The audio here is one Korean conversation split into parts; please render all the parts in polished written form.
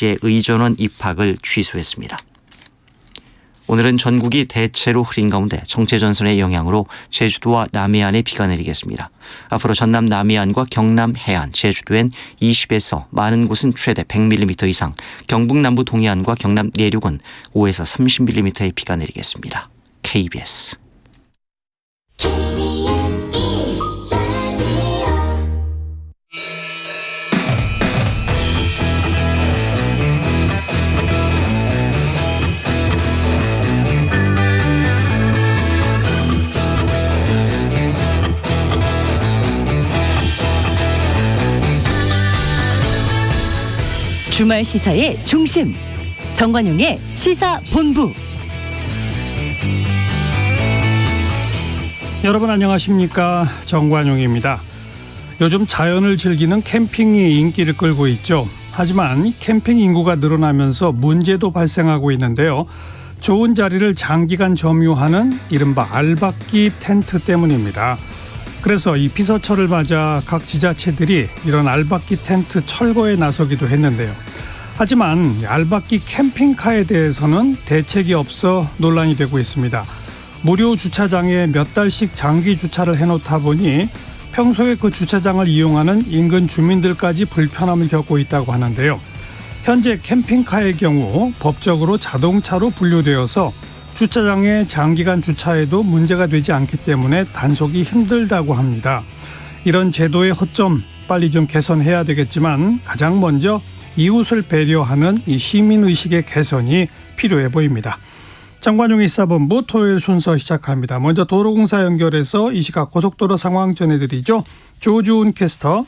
씨의 의전원 입학을 취소했습니다. 오늘은 전국이 대체로 흐린 가운데 정체전선의 영향으로 제주도와 남해안에 비가 내리겠습니다. 앞으로 전남 남해안과 경남 해안, 제주도엔 20에서 많은 곳은 최대 100mm 이상, 경북 남부 동해안과 경남 내륙은 5에서 30mm의 비가 내리겠습니다. KBS 주말 시사의 중심, 정관용의 시사본부. 여러분 안녕하십니까, 정관용입니다. 요즘 자연을 즐기는 캠핑이 인기를 끌고 있죠. 하지만 캠핑 인구가 늘어나면서 문제도 발생하고 있는데요. 좋은 자리를 장기간 점유하는 이른바 알박기 텐트 때문입니다. 그래서 이 피서철을 맞아 각 지자체들이 이런 알박기 텐트 철거에 나서기도 했는데요. 하지만 알박기 캠핑카에 대해서는 대책이 없어 논란이 되고 있습니다. 무료 주차장에 몇 달씩 장기 주차를 해놓다 보니 평소에 그 주차장을 이용하는 인근 주민들까지 불편함을 겪고 있다고 하는데요. 현재 캠핑카의 경우 법적으로 자동차로 분류되어서 주차장에 장기간 주차해도 문제가 되지 않기 때문에 단속이 힘들다고 합니다. 이런 제도의 허점 빨리 좀 개선해야 되겠지만 가장 먼저 이웃을 배려하는 이 시민의식의 개선이 필요해 보입니다. 정관용의 시사본부 토요일 순서 시작합니다. 먼저 도로공사 연결해서 이 시각 고속도로 상황 전해드리죠. 조주은 캐스터.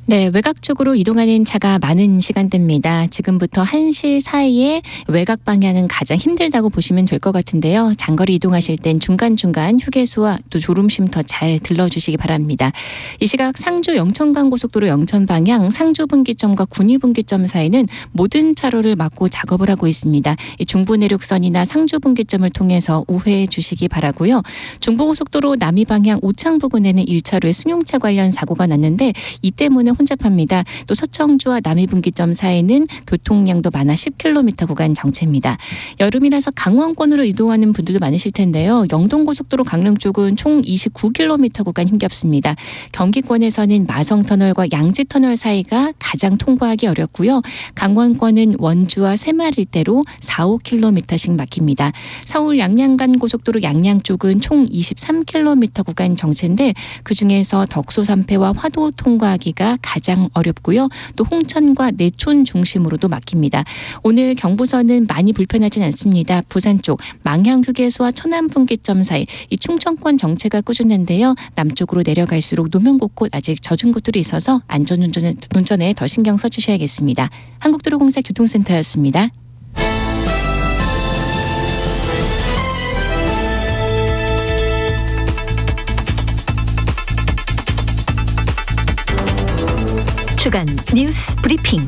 네, 외곽 쪽으로 이동하는 차가 많은 시간대입니다. 지금부터 1시 사이에 외곽 방향은 가장 힘들다고 보시면 될 것 같은데요. 장거리 이동하실 땐 중간중간 휴게소와 또 졸음쉼터 잘 들러주시기 바랍니다. 이 시각 상주 영천간 고속도로 영천 방향 상주 분기점과 군위 분기점 사이는 모든 차로를 막고 작업을 하고 있습니다. 이 중부 내륙선이나 상주 분기점을 통해서 우회해 주시기 바라고요. 중부고속도로 남이 방향 오창 부근에는 1차로에 승용차 관련 사고가 났는데 이 때문에 혼잡합니다. 또 서청주와 남이분기점 사이는 교통량도 많아 10km 구간 정체입니다. 여름이라서 강원권으로 이동하는 분들도 많으실 텐데요. 영동고속도로 강릉 쪽은 총 29km 구간 힘겹습니다. 경기권에서는 마성터널과 양지터널 사이가 가장 통과하기 어렵고요. 강원권은 원주와 새마을 일대로 4, 5km씩 막힙니다. 서울 양양간 고속도로 양양 쪽은 총 23km 구간 정체인데 그중에서 덕소 3패와 화도 통과하기가 가장 어렵고요. 또 홍천과 내촌 중심으로도 막힙니다. 오늘 경부선은 많이 불편하진 않습니다. 부산 쪽 망향휴게소와 천안분기점 사이 이 충청권 정체가 꾸준한데요. 남쪽으로 내려갈수록 노면 곳곳 아직 젖은 곳들이 있어서 안전운전에 더 신경 써주셔야겠습니다. 한국도로공사 교통센터였습니다. 주간 뉴스 브리핑.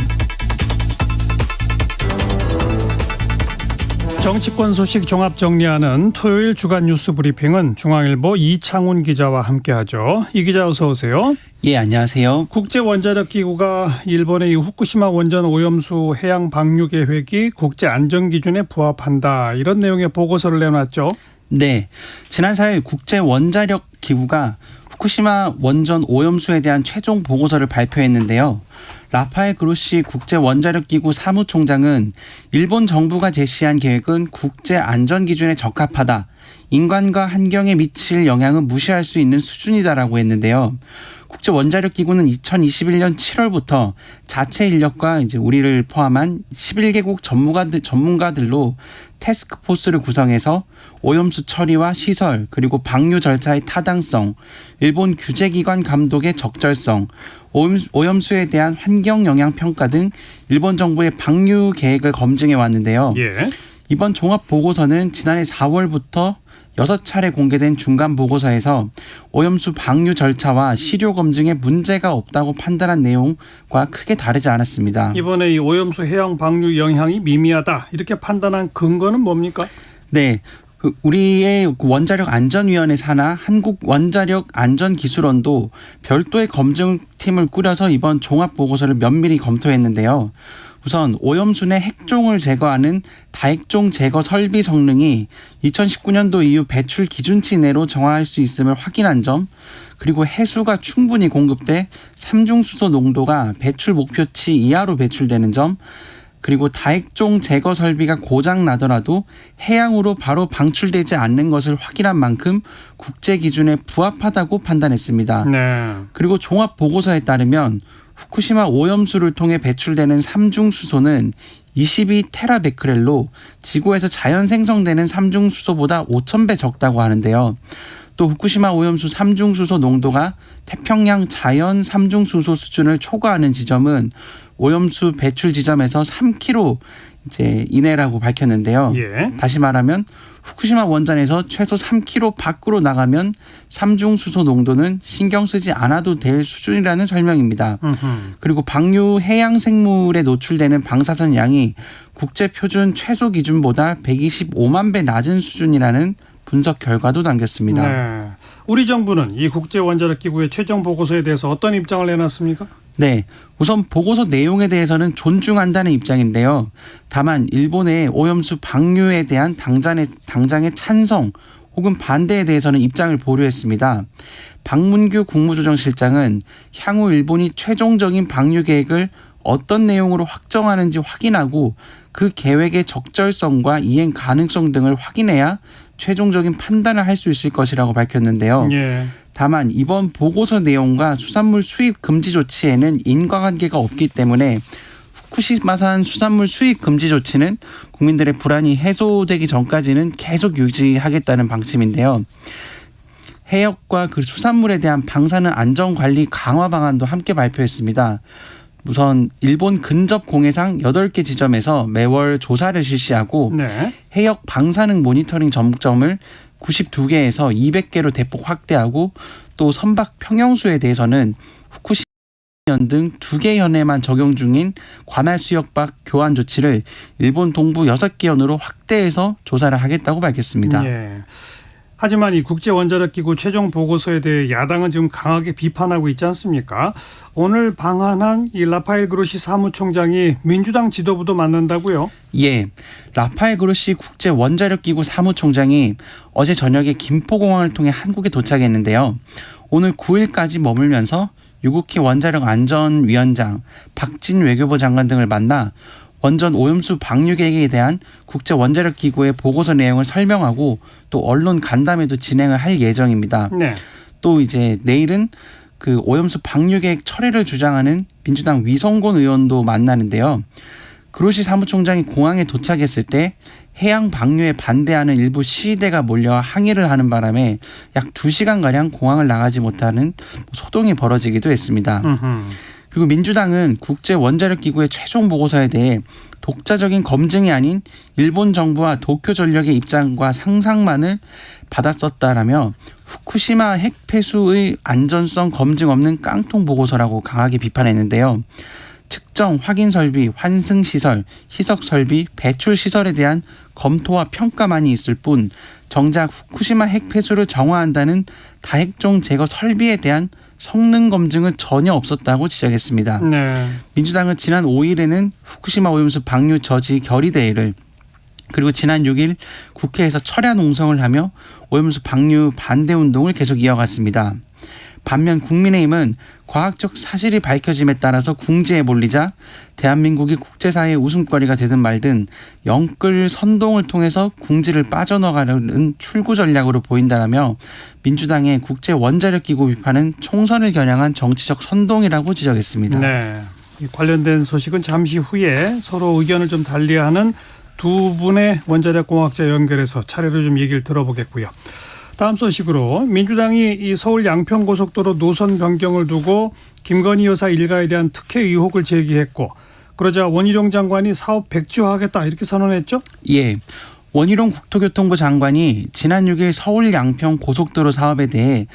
정치권 소식 종합 정리하는 토요일 주간 뉴스 브리핑은 중앙일보 이창훈 기자와 함께하죠. 이 기자 어서 오세요. 예, 안녕하세요. 국제원자력기구가 일본의 후쿠시마 원전 오염수 해양 방류 계획이 국제안전기준에 부합한다, 이런 내용의 보고서를 내놨죠. 네, 지난 4일 국제원자력기구가 후쿠시마 원전 오염수에 대한 최종 보고서를 발표했는데요. 라파엘 그로시 국제원자력기구 사무총장은 일본 정부가 제시한 계획은 국제안전기준에 적합하다, 인간과 환경에 미칠 영향은 무시할 수 있는 수준이다라고 했는데요. 국제원자력기구는 2021년 7월부터 자체 인력과 이제 우리를 포함한 11개국 전문가들로 태스크포스를 구성해서 오염수 처리와 시설, 그리고 방류 절차의 타당성, 일본 규제기관 감독의 적절성, 오염수에 대한 환경 영향 평가 등 일본 정부의 방류 계획을 검증해 왔는데요. 예. 이번 종합 보고서는 지난해 4월부터 6차례 공개된 중간 보고서에서 오염수 방류 절차와 시료 검증에 문제가 없다고 판단한 내용과 크게 다르지 않았습니다. 이번에 이 오염수 해양 방류 영향이 미미하다, 이렇게 판단한 근거는 뭡니까? 네. 우리의 원자력 안전위원회 산하 한국원자력 안전기술원도 별도의 검증팀을 꾸려서 이번 종합보고서를 면밀히 검토했는데요. 우선 오염순의 핵종을 제거하는 다핵종 제거 설비 성능이 2019년도 이후 배출 기준치 내로 정화할 수 있음을 확인한 점, 그리고 해수가 충분히 공급돼 삼중수소 농도가 배출 목표치 이하로 배출되는 점, 그리고 다핵종 제거 설비가 고장 나더라도 해양으로 바로 방출되지 않는 것을 확인한 만큼 국제 기준에 부합하다고 판단했습니다. 네. 그리고 종합 보고서에 따르면 후쿠시마 오염수를 통해 배출되는 삼중수소는 22테라베크렐로 지구에서 자연 생성되는 삼중수소보다 5,000배 적다고 하는데요. 또 후쿠시마 오염수 삼중수소 농도가 태평양 자연 삼중수소 수준을 초과하는 지점은 오염수 배출 지점에서 3km 이내라고 밝혔는데요. 예. 다시 말하면 후쿠시마 원전에서 최소 3km 밖으로 나가면 삼중수소 농도는 신경 쓰지 않아도 될 수준이라는 설명입니다. 그리고 방류 해양 생물에 노출되는 방사선 양이 국제 표준 최소 기준보다 125만 배 낮은 수준이라는 분석 결과도 남겼습니다. 네. 우리 정부는 이 국제원자력기구의 최종 보고서에 대해서 어떤 입장을 내놨습니까? 네, 우선 보고서 내용에 대해서는 존중한다는 입장인데요. 다만 일본의 오염수 방류에 대한 당장의 찬성 혹은 반대에 대해서는 입장을 보류했습니다. 박문규 국무조정실장은 향후 일본이 최종적인 방류 계획을 어떤 내용으로 확정하는지 확인하고 그 계획의 적절성과 이행 가능성 등을 확인해야 최종적인 판단을 할 수 있을 것이라고 밝혔는데요. 예. 다만 이번 보고서 내용과 수산물 수입 금지 조치에는 인과관계가 없기 때문에 후쿠시마산 수산물 수입 금지 조치는 국민들의 불안이 해소되기 전까지는 계속 유지하겠다는 방침인데요. 해역과 그 수산물에 대한 방사능 안전관리 강화 방안도 함께 발표했습니다. 우선 일본 근접 공해상 8개 지점에서 매월 조사를 실시하고 네. 해역 방사능 모니터링 점점을 92개에서 200개로 대폭 확대하고 또 선박 평형수에 대해서는 후쿠시마 등 2개 현에만 적용 중인 관할 수역박 교환 조치를 일본 동부 6개 현으로 확대해서 조사를 하겠다고 밝혔습니다. 예. 하지만 이 국제원자력기구 최종 보고서에 대해 야당은 지금 강하게 비판하고 있지 않습니까? 오늘 방한한 이 라파엘 그로시 사무총장이 민주당 지도부도 만난다고요? 예, 라파엘 그로시 국제원자력기구 사무총장이 어제 저녁에 김포공항을 통해 한국에 도착했는데요. 오늘 9일까지 머물면서 유국희 원자력안전위원장, 박진 외교부 장관 등을 만나 원전 오염수 방류 계획에 대한 국제원자력기구의 보고서 내용을 설명하고 또 언론 간담회도 진행을 할 예정입니다. 네. 또 이제 내일은 그 오염수 방류 계획 철회를 주장하는 민주당 위성곤 의원도 만나는데요. 그로시 사무총장이 공항에 도착했을 때 해양 방류에 반대하는 일부 시위대가 몰려 항의를 하는 바람에 약 2시간가량 공항을 나가지 못하는 소동이 벌어지기도 했습니다. 그리고 민주당은 국제원자력기구의 최종 보고서에 대해 독자적인 검증이 아닌 일본 정부와 도쿄전력의 입장과 상상만을 받았었다라며 후쿠시마 핵폐수의 안전성 검증 없는 깡통 보고서라고 강하게 비판했는데요. 측정, 확인 설비, 환승 시설, 희석 설비, 배출 시설에 대한 검토와 평가만이 있을 뿐 정작 후쿠시마 핵폐수를 정화한다는 다핵종 제거 설비에 대한 성능 검증은 전혀 없었다고 지적했습니다. 네. 민주당은 지난 5일에는 후쿠시마 오염수 방류 저지 결의대회를 그리고 지난 6일 국회에서 철야 농성을 하며 오염수 방류 반대 운동을 계속 이어갔습니다. 반면 국민의힘은 과학적 사실이 밝혀짐에 따라서 궁지에 몰리자 대한민국이 국제사회의 웃음거리가 되든 말든 영끌 선동을 통해서 궁지를 빠져나가려는 출구 전략으로 보인다라며 민주당의 국제원자력기구 비판은 총선을 겨냥한 정치적 선동이라고 지적했습니다. 네. 이 관련된 소식은 잠시 후에 서로 의견을 좀 달리하는 두 분의 원자력공학자 연결해서 차례로 좀 얘기를 들어보겠고요. 다음 소식으로 민주당이 이 서울 양평고속도로 노선 변경을 두고 김건희 여사 일가에 대한 특혜 의혹을 제기했고 그러자 원희룡 장관이 사업 백지화하겠다 이렇게 선언했죠? 예. 원희룡 국토교통부 장관이 지난 6일 서울 양평 고속도로 사업에 대해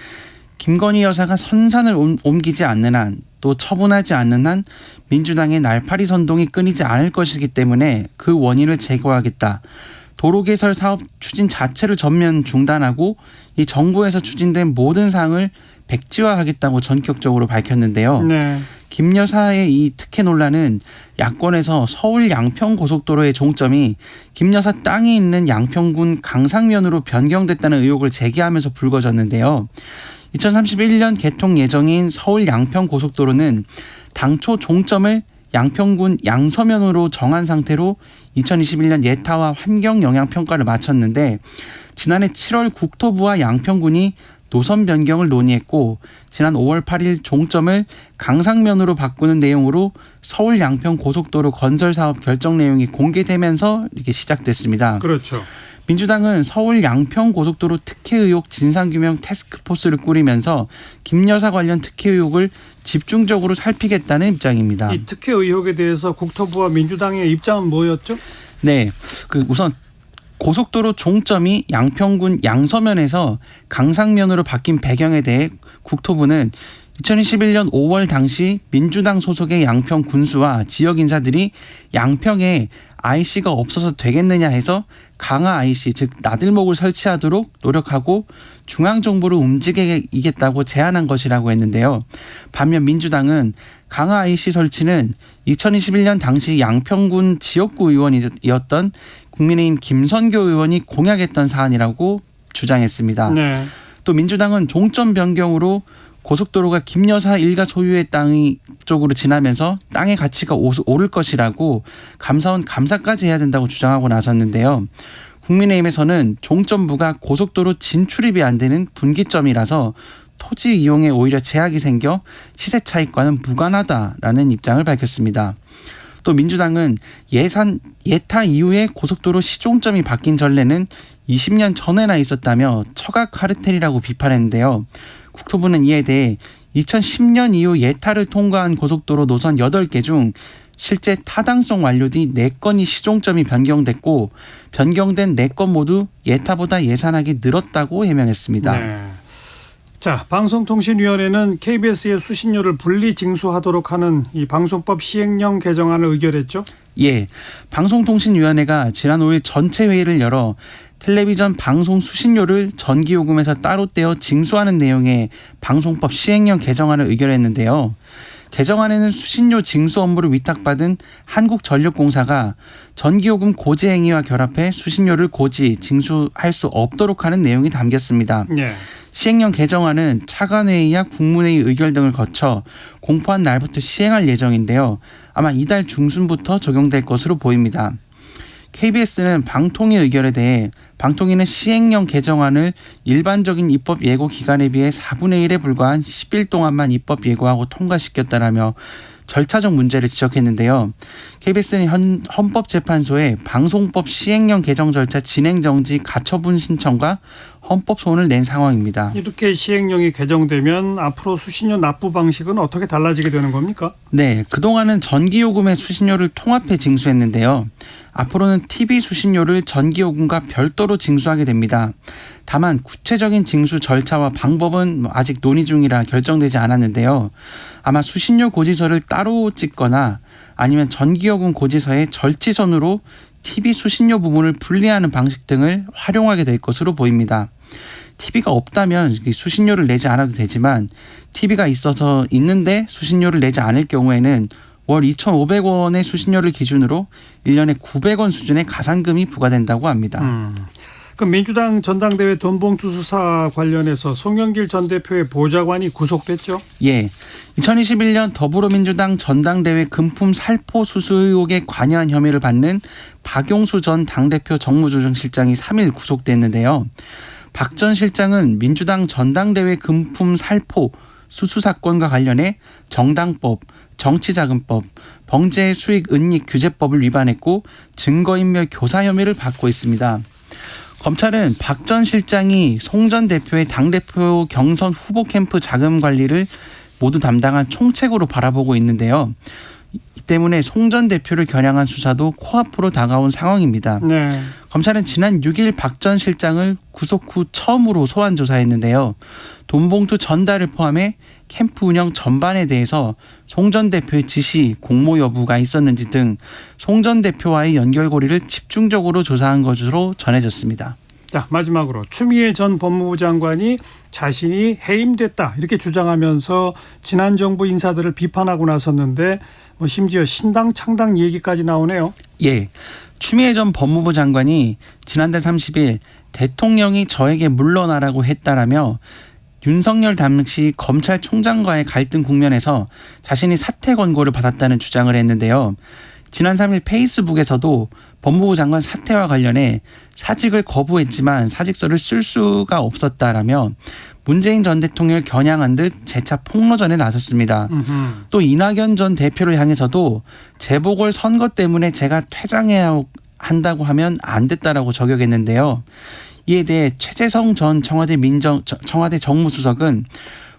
김건희 여사가 선산을 옮기지 않는 한 또 처분하지 않는 한 민주당의 날파리 선동이 끊이지 않을 것이기 때문에 그 원인을 제거하겠다. 도로 개설 사업 추진 자체를 전면 중단하고 이 정부에서 추진된 모든 사항을 백지화하겠다고 전격적으로 밝혔는데요. 네. 김 여사의 이 특혜 논란은 야권에서 서울 양평 고속도로의 종점이 김 여사 땅이 있는 양평군 강상면으로 변경됐다는 의혹을 제기하면서 불거졌는데요. 2031년 개통 예정인 서울 양평 고속도로는 당초 종점을 양평군 양서면으로 정한 상태로 2021년 예타와 환경 영향 평가를 마쳤는데 지난해 7월 국토부와 양평군이 노선 변경을 논의했고 지난 5월 8일 종점을 강상면으로 바꾸는 내용으로 서울 양평 고속도로 건설 사업 결정 내용이 공개되면서 이렇게 시작됐습니다. 그렇죠. 민주당은 서울 양평 고속도로 특혜 의혹 진상규명 태스크포스를 꾸리면서 김 여사 관련 특혜 의혹을 집중적으로 살피겠다는 입장입니다. 이 특혜 의혹에 대해서 국토부와 민주당의 입장은 뭐였죠? 네, 우선 고속도로 종점이 양평군 양서면에서 강상면으로 바뀐 배경에 대해 국토부는 2021년 5월 당시 민주당 소속의 양평 군수와 지역 인사들이 양평에 IC가 없어서 되겠느냐 해서 강화 IC 즉 나들목을 설치하도록 노력하고 중앙정부를 움직이겠다고 제안한 것이라고 했는데요. 반면 민주당은 강화 IC 설치는 2021년 당시 양평군 지역구 의원이었던 국민의힘 김선교 의원이 공약했던 사안이라고 주장했습니다. 네. 또 민주당은 종점 변경으로 고속도로가 김 여사 일가 소유의 땅 쪽으로 지나면서 땅의 가치가 오를 것이라고 감사원 감사까지 해야 된다고 주장하고 나섰는데요. 국민의힘에서는 종점부가 고속도로 진출입이 안 되는 분기점이라서 토지 이용에 오히려 제약이 생겨 시세 차익과는 무관하다라는 입장을 밝혔습니다. 또 민주당은 예타 이후에 고속도로 시종점이 바뀐 전례는 20년 전에나 있었다며 처가 카르텔이라고 비판했는데요. 국토부는 이에 대해 2010년 이후 예타를 통과한 고속도로 노선 8개 중 실제 타당성 완료 뒤 4건이 시종점이 변경됐고 변경된 4건 모두 예타보다 예산하기 늘었다고 해명했습니다. 네. 자, 방송통신위원회는 KBS의 수신료를 분리 징수하도록 하는 이 방송법 시행령 개정안을 의결했죠? 예, 방송통신위원회가 지난 5일 전체 회의를 열어 텔레비전 방송 수신료를 전기요금에서 따로 떼어 징수하는 내용의 방송법 시행령 개정안을 의결했는데요. 개정안에는 수신료 징수 업무를 위탁받은 한국전력공사가 전기요금 고지 행위와 결합해 수신료를 고지, 징수할 수 없도록 하는 내용이 담겼습니다. 네. 시행령 개정안은 차관회의와 국무회의 의결 등을 거쳐 공포한 날부터 시행할 예정인데요. 아마 이달 중순부터 적용될 것으로 보입니다. KBS는 방통위 의결에 대해 방통위는 시행령 개정안을 일반적인 입법 예고 기간에 비해 4분의 1에 불과한 10일 동안만 입법 예고하고 통과시켰다라며 절차적 문제를 지적했는데요. KBS는 헌법재판소에 방송법 시행령 개정 절차 진행 정지 가처분 신청과 헌법 소원을 낸 상황입니다. 이렇게 시행령이 개정되면 앞으로 수신료 납부 방식은 어떻게 달라지게 되는 겁니까? 네, 그동안은 전기요금의 수신료를 통합해 징수했는데요. 앞으로는 TV 수신료를 전기요금과 별도로 징수하게 됩니다. 다만 구체적인 징수 절차와 방법은 아직 논의 중이라 결정되지 않았는데요. 아마 수신료 고지서를 따로 찍거나 아니면 전기요금 고지서에 절지선으로 TV 수신료 부분을 분리하는 방식 등을 활용하게 될 것으로 보입니다. TV가 없다면 수신료를 내지 않아도 되지만 TV가 있는데 수신료를 내지 않을 경우에는 월 2,500원의 수신료를 기준으로 1년에 900원 수준의 가산금이 부과된다고 합니다. 그럼 민주당 전당대회 돈봉투 수사 관련해서 송영길 전 대표의 보좌관이 구속됐죠? 예, 2021년 더불어민주당 전당대회 금품 살포 수수 의혹에 관여한 혐의를 받는 박용수 전 당대표 정무조정실장이 3일 구속됐는데요. 박 전 실장은 민주당 전당대회 금품 살포 수수 사건과 관련해 정당법, 정치자금법, 범죄수익은닉규제법을 위반했고 증거인멸 교사 혐의를 받고 있습니다. 검찰은 박 전 실장이 송 전 대표의 당대표 경선 후보 캠프 자금 관리를 모두 담당한 총책으로 바라보고 있는데요. 이 때문에 송 전 대표를 겨냥한 수사도 코앞으로 다가온 상황입니다. 네. 검찰은 지난 6일 박 전 실장을 구속 후 처음으로 소환 조사했는데요. 돈봉투 전달을 포함해 캠프 운영 전반에 대해서 송 전 대표의 지시, 공모 여부가 있었는지 등 송 전 대표와의 연결고리를 집중적으로 조사한 것으로 전해졌습니다. 자, 마지막으로 추미애 전 법무부 장관이 자신이 해임됐다 이렇게 주장하면서 지난 정부 인사들을 비판하고 나섰는데 심지어 신당 창당 얘기까지 나오네요. 예, 추미애 전 법무부 장관이 지난달 30일 대통령이 저에게 물러나라고 했다라며 윤석열 당시 검찰총장과의 갈등 국면에서 자신이 사퇴 권고를 받았다는 주장을 했는데요. 지난 3일 페이스북에서도 법무부 장관 사퇴와 관련해 사직을 거부했지만 사직서를 쓸 수가 없었다라며 문재인 전 대통령을 겨냥한 듯 재차 폭로전에 나섰습니다. 또 이낙연 전 대표를 향해서도 재보궐 선거 때문에 제가 퇴장해야 한다고 하면 안 됐다라고 저격했는데요. 이에 대해 최재성 전 청와대 정무수석은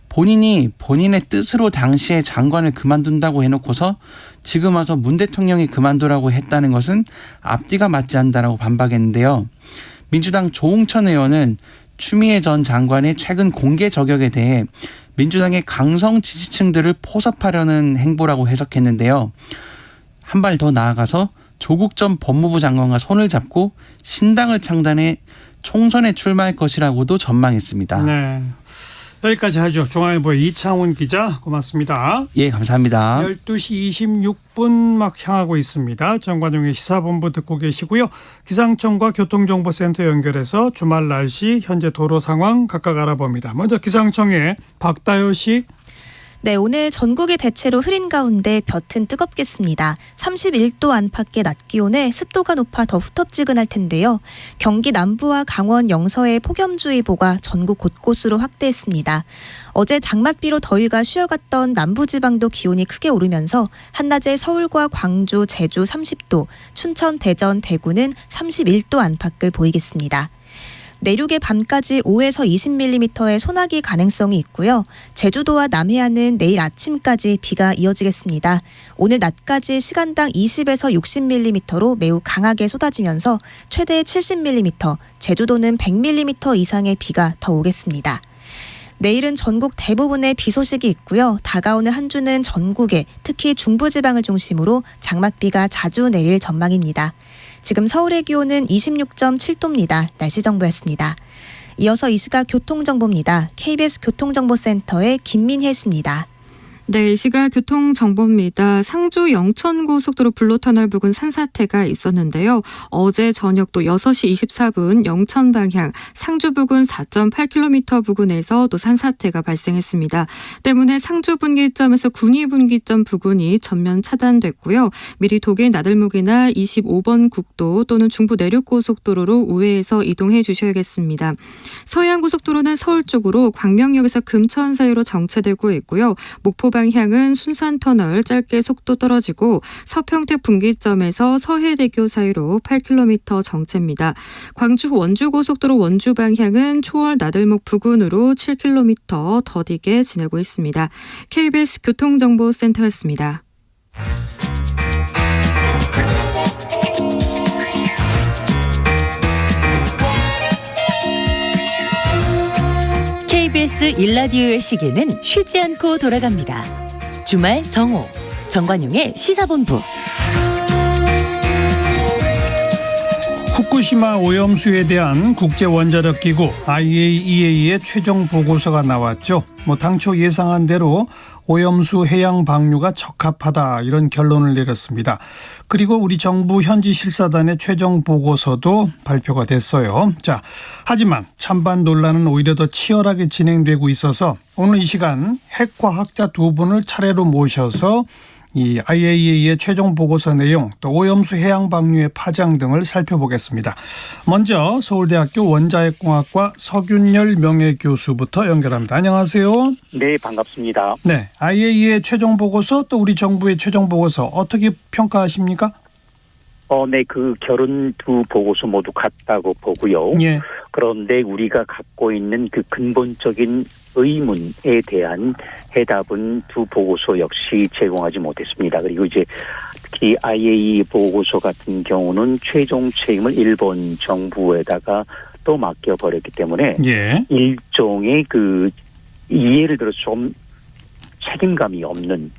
본인이 본인의 뜻으로 당시에 장관을 그만둔다고 해놓고서 지금 와서 문 대통령이 그만두라고 했다는 것은 앞뒤가 맞지 않는다라고 반박했는데요. 민주당 조홍천 의원은 추미애 전 장관의 최근 공개 저격에 대해 민주당의 강성 지지층들을 포섭하려는 행보라고 해석했는데요. 한 발 더 나아가서 조국 전 법무부 장관과 손을 잡고 신당을 창단해 총선에 출마할 것이라고도 전망했습니다. 네, 여기까지 하죠. 중앙일보의 이창훈 기자 고맙습니다. 예, 감사합니다. 12시 26분 막 향하고 있습니다. 정관용의 시사본부 듣고 계시고요. 기상청과 교통정보센터 연결해서 주말 날씨 현재 도로 상황 각각 알아봅니다. 먼저 기상청의 박다효 씨. 네, 오늘 전국이 대체로 흐린 가운데 볕은 뜨겁겠습니다. 31도 안팎의 낮 기온에 습도가 높아 더 후텁지근할 텐데요. 경기 남부와 강원 영서에 폭염주의보가 전국 곳곳으로 확대했습니다. 어제 장맛비로 더위가 쉬어갔던 남부지방도 기온이 크게 오르면서 한낮에 서울과 광주, 제주 30도, 춘천, 대전, 대구는 31도 안팎을 보이겠습니다. 내륙의 밤까지 5에서 20mm의 소나기 가능성이 있고요. 제주도와 남해안은 내일 아침까지 비가 이어지겠습니다. 오늘 낮까지 시간당 20에서 60mm로 매우 강하게 쏟아지면서 최대 70mm, 제주도는 100mm 이상의 비가 더 오겠습니다. 내일은 전국 대부분에 비 소식이 있고요. 다가오는 한 주는 전국에 특히 중부지방을 중심으로 장맛비가 자주 내릴 전망입니다. 지금 서울의 기온은 26.7도입니다. 날씨 정보였습니다. 이어서 이 시각 교통정보입니다. KBS 교통정보센터의 김민혜 씨입니다. 네, 이 시각 교통정보입니다. 상주 영천고속도로 블루터널 부근 산사태가 있었는데요. 어제 저녁 또 6시 24분 영천 방향 상주 부근 4.8km 부근에서 또 산사태가 발생했습니다. 때문에 상주 분기점에서 군위 분기점 부근이 전면 차단됐고요. 미리 도계 나들목이나 25번 국도 또는 중부 내륙고속도로로 우회해서 이동해 주셔야겠습니다. 서해안고속도로는 서울 쪽으로 광명역에서 금천 사이로 정체되고 있고요. 목포 방향은 순산터널 짧게 속도 떨어지고 서평택 분기점에서 서해대교 사이로 8km 정체입니다. 광주 원주고속도로 원주 방향은 초월 나들목 부근으로 7km 더디게 지내고 있습니다. KBS 교통정보센터였습니다. KBS 1라디오의 시계는 쉬지 않고 돌아갑니다. 주말 정오, 정관용의 시사본부. 후쿠시마 오염수에 대한 국제원자력기구 IAEA의 최종 보고서가 나왔죠. 당초 예상한 대로 오염수 해양 방류가 적합하다 이런 결론을 내렸습니다. 그리고 우리 정부 현지 실사단의 최종 보고서도 발표가 됐어요. 자, 하지만 찬반 논란은 오히려 더 치열하게 진행되고 있어서 오늘 이 시간 핵과학자 두 분을 차례로 모셔서 이 IAEA의 최종 보고서 내용 또 오염수 해양 방류의 파장 등을 살펴보겠습니다. 먼저 서울대학교 원자핵공학과 서균열 명예교수부터 연결합니다. 안녕하세요. 네, 반갑습니다. 네, IAEA 최종 보고서 또 우리 정부의 최종 보고서 어떻게 평가하십니까? 네, 그 결론 두 보고서 모두 같다고 보고요. 예. 그런데 우리가 갖고 있는 그 근본적인 의문에 대한 해답은 두 보고서 역시 제공하지 못했습니다. 그리고 이제 특히 IAEA 보고서 같은 경우는 최종 책임을 일본 정부에다가 또 맡겨버렸기 때문에 예. 일종의 그 예를 들어 좀 책임감이 없는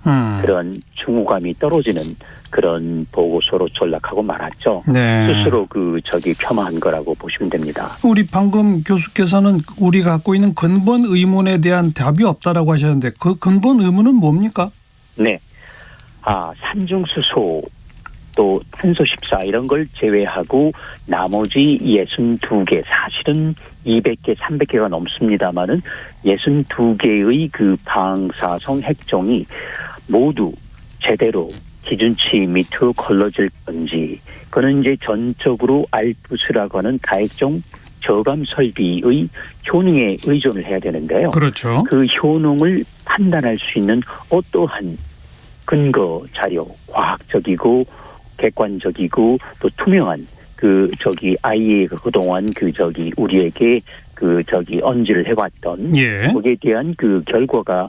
그런 중후감이 떨어지는 그런 보고서로 전락하고 말았죠. 네. 스스로 폄하한 거라고 보시면 됩니다. 우리 방금 교수께서는 우리가 갖고 있는 근본 의문에 대한 답이 없다라고 하셨는데 그 근본 의문은 뭡니까? 네. 산중수소 또 탄소 14 이런 걸 제외하고 나머지 62개 사실은 200개, 300개가 넘습니다만은 62개의 그 방사성 핵종이 모두 제대로 기준치 밑으로 걸러질 건지 그는 이제 전적으로 알프스라고 하는 다액종 저감 설비의 효능에 의존을 해야 되는데요. 그렇죠. 그 효능을 판단할 수 있는 어떠한 근거 자료, 과학적이고 객관적이고 또 투명한 IAEA가 그동안 우리에게 언지를 해왔던 예. 거기에 대한 그 결과가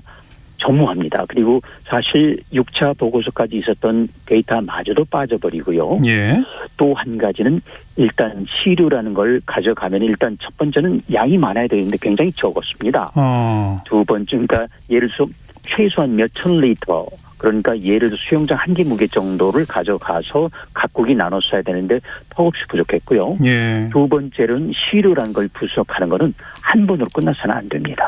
전무합니다. 그리고 사실 6차 보고서까지 있었던 데이터마저도 빠져버리고요. 예. 또 한 가지는 일단 시료라는 걸 가져가면 일단 첫 번째는 양이 많아야 되는데 굉장히 적었습니다. 두 번째, 그러니까 예를 들어서 최소한 몇천 리터 그러니까 예를 들어 수영장 한 개 무게 정도를 가져가서 각국이 나눠 써야 되는데 턱없이 부족했고요. 예. 두 번째는 시료라는 걸 분석하는 거는 한 번으로 끝나서는 안 됩니다.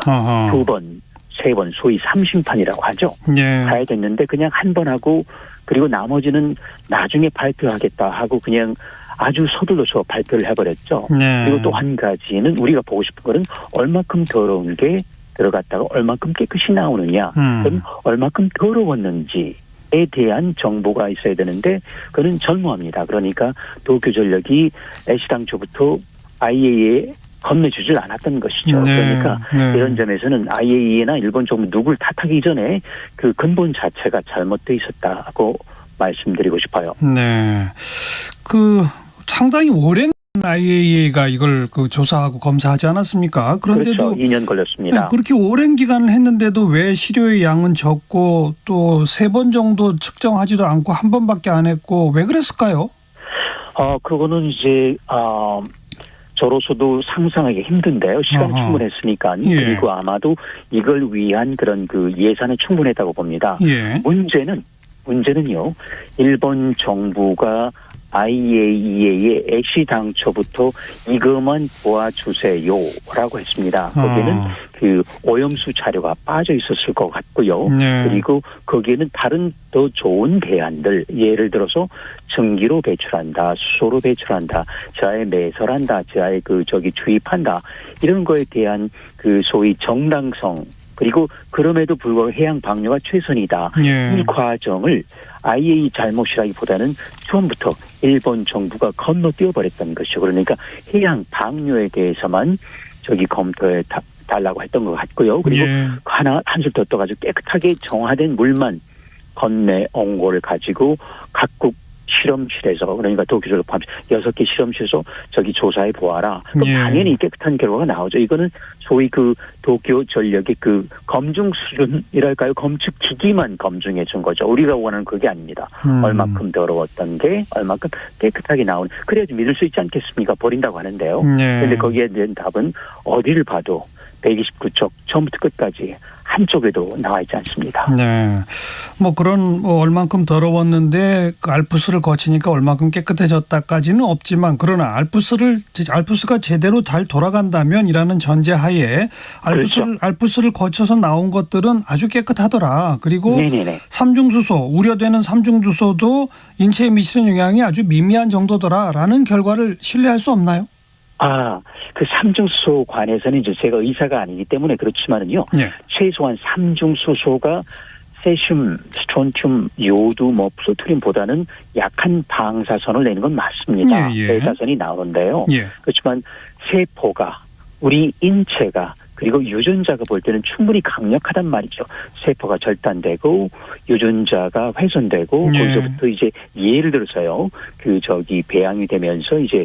두 번, 세 번, 소위 3심판이라고 하죠. 예. 가야 됐는데 그냥 한 번 하고 그리고 나머지는 나중에 발표하겠다 하고 그냥 아주 서둘러서 발표를 해버렸죠. 네. 그리고 또 한 가지는 우리가 보고 싶은 거는 얼마큼 더러운 게 들어갔다가 얼마큼 깨끗이 나오느냐, 그럼 얼마큼 더러웠는지에 대한 정보가 있어야 되는데 그는 전무합니다. 그러니까 도쿄전력이 애시당초부터 IAEA에 건네주질 않았던 것이죠. 네. 그러니까 이런 점에서는 IAEA나 일본 정부 누굴 탓하기 전에 그 근본 자체가 잘못돼 있었다고 말씀드리고 싶어요. 네. 상당히 오랜 IAEA가 이걸 조사하고 검사하지 않았습니까? 그런데도 그렇죠. 2년 걸렸습니다. 네, 그렇게 오랜 기간을 했는데도 왜 시료의 양은 적고 또 3번 정도 측정하지도 않고 한 번밖에 안 했고 왜 그랬을까요? 그거는 이제 저로서도 상상하기 힘든데요. 시간 충분했으니까. 예. 그리고 아마도 이걸 위한 그런 예산은 충분했다고 봅니다. 예. 문제는요. 일본 정부가 IAEA에 애시당초부터 이것만 도와주세요라고 했습니다. 거기에는 오염수 자료가 빠져 있었을 것 같고요. 네. 그리고 거기에는 다른 더 좋은 대안들, 예를 들어서 전기로 배출한다, 수소로 배출한다, 저하에 매설한다, 저하에 주입한다 이런 거에 대한 소위 정당성. 그리고 그럼에도 불구하고 해양 방류가 최선이다. 예. 이 과정을 IAEA 잘못이라기보다는 처음부터 일본 정부가 건너뛰어버렸던 것이죠. 그러니까 해양 방류에 대해서만 검토해 달라고 했던 것 같고요. 그리고 예. 한술 더 떠가지고 깨끗하게 정화된 물만 건네온 거를 가지고 각국 실험실에서 그러니까 도쿄전력 포함해서 6개 실험실에서 조사해 보아라. 그럼 예. 당연히 깨끗한 결과가 나오죠. 이거는 소위 도쿄전력의 검증 수준이랄까요? 검측 기기만 검증해 준 거죠. 우리가 원하는 그게 아닙니다. 얼마큼 더러웠던 게 얼마큼 깨끗하게 나오는. 그래야지 믿을 수 있지 않겠습니까? 버린다고 하는데요. 그런데 거기에 대한 답은 어디를 봐도 129쪽 처음부터 끝까지 한쪽에도 나와 있지 않습니다. 네. 얼만큼 더러웠는데 알프스를 거치니까 얼만큼 깨끗해졌다까지는 없지만 그러나 알프스가 제대로 잘 돌아간다면이라는 전제하에 알프스를 거쳐서 나온 것들은 아주 깨끗하더라. 그리고 네네네. 삼중수소, 우려되는 삼중수소도 인체에 미치는 영향이 아주 미미한 정도더라라는 결과를 신뢰할 수 없나요? 삼중수소 관해서는 이제 제가 의사가 아니기 때문에 그렇지만은요. 네. 최소한 삼중수소가 세슘, 스트론튬, 요두, 플루토늄보다는 약한 방사선을 내는 건 맞습니다. 예. 방사선이 나오는데요. 예. 그렇지만 세포가 우리 인체가 그리고 유전자가 볼 때는 충분히 강력하단 말이죠. 세포가 절단되고 유전자가 훼손되고 예. 거기서부터 이제 예를 들어서요. 배양이 되면서 이제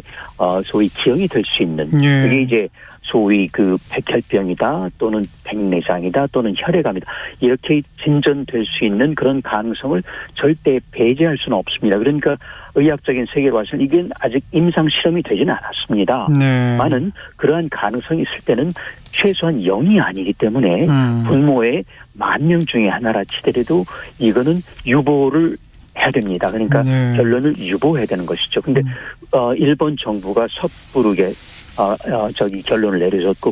소위 기형이 될 수 있는 예. 그게 이제 소위 백혈병이다 또는 백내장이다 또는 혈액암이다 이렇게 진전될 수 있는 그런 가능성을 절대 배제할 수는 없습니다. 그러니까 의학적인 세계로 봐서는 이게 아직 임상 실험이 되지는 않았습니다. 네. 많은 그러한 가능성이 있을 때는 최소한 0이 아니기 때문에 분모의 10,000명 중에 하나라 치더라도 이거는 유보를 해야 됩니다. 그러니까 네. 결론을 유보해야 되는 것이죠. 근데 일본 정부가 섣부르게 결론을 내려줬고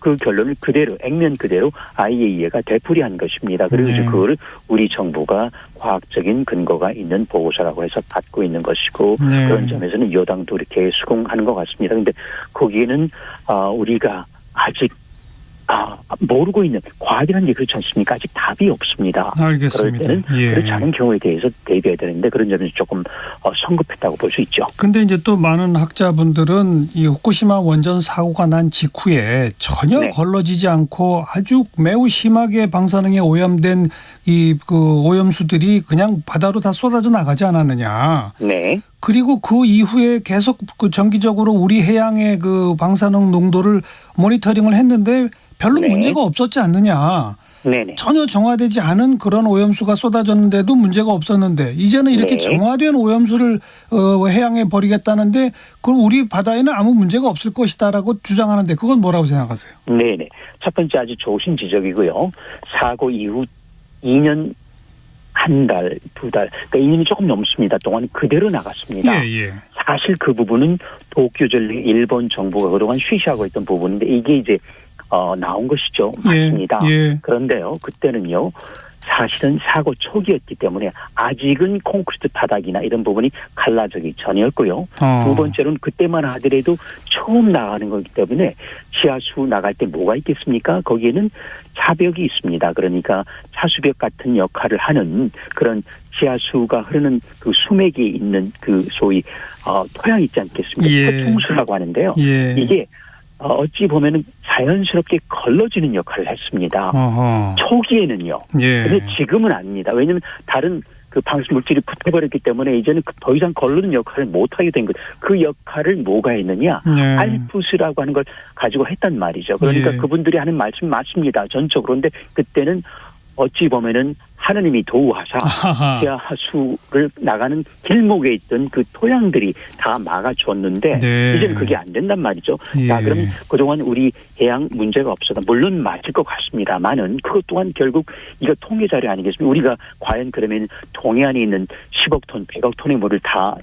그 결론을 그대로 액면 그대로 IAEA가 되풀이한 것입니다. 그리고 네. 이제 그거를 우리 정부가 과학적인 근거가 있는 보고서라고 해서 받고 있는 것이고 네. 그런 점에서는 여당도 이렇게 수긍하는 것 같습니다. 그런데 거기에는 우리가 아직 모르고 있는 과학이라는 게 그렇지 않습니까? 아직 답이 없습니다. 알겠습니다. 그럴 때는 예. 그렇지 않은 경우에 대해서 대비해야 되는데 그런 점에서 조금 성급했다고 볼 수 있죠. 근데 이제 또 많은 학자분들은 이 후쿠시마 원전 사고가 난 직후에 전혀 네. 걸러지지 않고 아주 매우 심하게 방사능에 오염된 그 오염수들이 그냥 바다로 다 쏟아져 나가지 않았느냐. 네. 그리고 그 이후에 계속 그 정기적으로 우리 해양의 그 방사능 농도를 모니터링을 했는데 별로 네. 문제가 없었지 않느냐. 네네. 전혀 정화되지 않은 그런 오염수가 쏟아졌는데도 문제가 없었는데 이제는 이렇게 네. 정화된 오염수를 해양에 버리겠다는데 그 우리 바다에는 아무 문제가 없을 것이다라고 주장하는데 그건 뭐라고 생각하세요? 네네. 첫 번째 아주 좋으신 지적이고요. 사고 이후 2년 한 달, 2달, 그러니까 2년이 조금 넘습니다. 동안 그대로 나갔습니다. 예. 사실 그 부분은 도쿄전력 일본 정부가 그동안 쉬쉬하고 있던 부분인데 이게 이제 나온 것이죠. 맞습니다. 예. 그런데요, 그때는요. 사실은 사고 초기였기 때문에 아직은 콘크리트 바닥이나 이런 부분이 갈라지기 전이었고요. 두 번째로는 그때만 하더라도 처음 나가는 거기 때문에 지하수 나갈 때 뭐가 있겠습니까? 거기에는 차벽이 있습니다. 그러니까 차수벽 같은 역할을 하는 그런 지하수가 흐르는 그 수맥이 있는 그 소위 토양 있지 않겠습니까? 예. 토통수라고 하는데요. 예. 이게 어찌 보면은 자연스럽게 걸러지는 역할을 했습니다. 어허. 초기에는요. 예. 근데 지금은 아닙니다. 왜냐하면 다른 그 방수 물질이 붙어버렸기 때문에 이제는 더 이상 걸르는 역할을 못하게 된 것. 그 역할을 뭐가 했느냐. 네. 알프스라고 하는 걸 가지고 했단 말이죠. 그러니까 예. 그분들이 하는 말씀 맞습니다. 전적으로. 그런데 그때는 어찌 보면은 하느님이 도우하사 아하하. 지하수를 나가는 길목에 있던 그 토양들이 다 막아줬는데 네. 이제는 그게 안 된단 말이죠. 예. 자, 그럼 그동안 우리 해양 문제가 없어다. 물론 맞을 것 같습니다만은 그것 또한 결국 이거 통계 자료 아니겠습니까? 우리가 과연 그러면 동해안에 있는 10억 톤, 100억 톤의 물을 다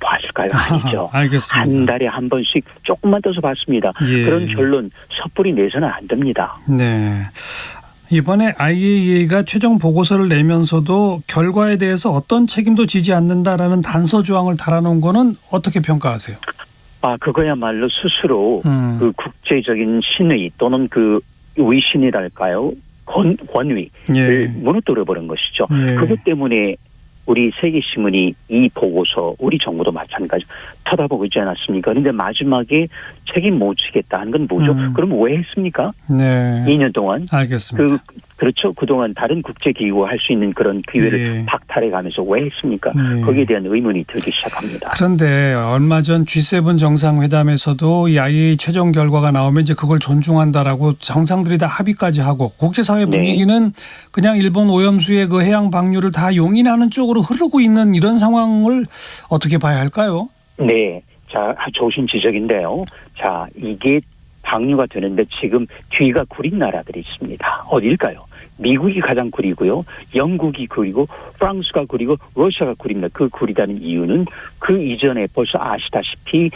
봤을까요? 아니죠. 알겠습니다. 한 달에 한 번씩 조금만 떠서 봤습니다. 예. 그런 결론 섣불리 내서는 안 됩니다. 네. 이번에 IAEA가 최종 보고서를 내면서도 결과에 대해서 어떤 책임도 지지 않는다라는 단서 조항을 달아놓은 거는 어떻게 평가하세요? 그거야말로 스스로 음. 그 국제적인 신의 또는 그 위신이랄까요? 권위를 예. 무너뜨려 버린 것이죠. 예. 그것 때문에 우리 세계신문이 이 보고서 우리 정부도 마찬가지 쳐다보고 있지 않았습니까? 그런데 마지막에 책임 못 지겠다는 건 뭐죠? 그럼 왜 했습니까? 네. 2년 동안. 알겠습니다. 그렇죠. 그동안 다른 국제기구가 할 수 있는 그런 기회를 예. 박탈해 가면서 왜 했습니까? 예. 거기에 대한 의문이 들기 시작합니다. 그런데 얼마 전 G7 정상회담에서도 이 IAEA 최종 결과가 나오면 이제 그걸 존중한다라고 정상들이 다 합의까지 하고 국제사회 분위기는 그냥 일본 오염수의 그 해양 방류를 다 용인하는 쪽으로 흐르고 있는 이런 상황을 어떻게 봐야 할까요? 네. 자, 좋으신 지적인데요. 자, 이게 방류가 되는데 지금 뒤가 구린 나라들이 있습니다. 어딜까요? 미국이 가장 구리고요. 영국이 구리고 프랑스가 구리고 러시아가 구립니다. 그 구리다는 이유는 그 이전에 벌써 아시다시피